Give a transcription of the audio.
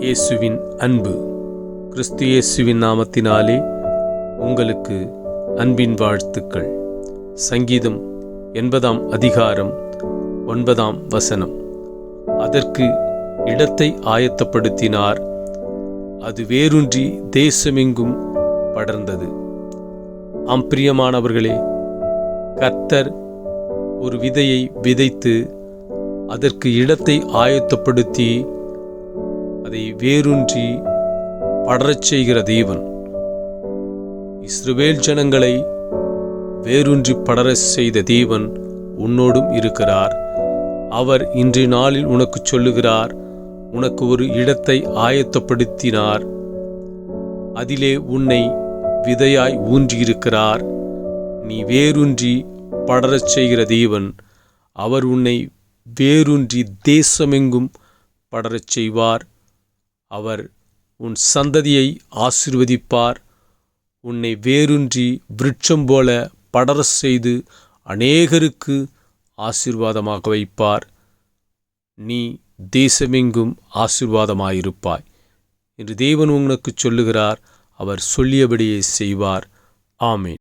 இயேசுவின் அன்பு. கிறிஸ்து இயேசுவின் நாமத்தினாலே உங்களுக்கு அன்பின் வாழ்த்துக்கள். சங்கீதம் 80 அதிகாரம் 9 அதற்கு இடத்தை ஆயத்தப்படுத்தினார், அது வேரூன்றி தேசமெங்கும் படர்ந்தது. பிரியமானவர்களே, கர்த்தர் ஒரு விதையை விதைத்து அதற்கு இடத்தை ஆயத்தப்படுத்தி அதை வேரூன்றி படரச் செய்கிற தேவன். இஸ்ரவேல் ஜனங்களை வேரூன்றி படரச் செய்த தேவன் உன்னோடும் இருக்கிறார். அவர் இன்றைய நாளில் உனக்கு சொல்லுகிறார், உனக்கு ஒரு இடத்தை ஆயத்தப்படுத்தினார், அதிலே உன்னை விதையாய் ஊன்றியிருக்கிறார். நீ வேரூன்றி படரச் செய்கிற தேவன். அவர் உன்னை வேரூன்றி தேசமெங்கும் படரச் செய்வார். அவர் உன் சந்ததியை ஆசீர்வதிப்பார். உன்னை வேரூன்றி விருட்சம் போல படரச் செய்து அநேகருக்கு ஆசீர்வாதமாக வைப்பார். நீ தேசமெங்கும் ஆசீர்வாதமாயிருப்பாய் என்று தேவன் உனக்கு சொல்லுகிறார். அவர் சொல்லியபடியே செய்வார். ஆமென்.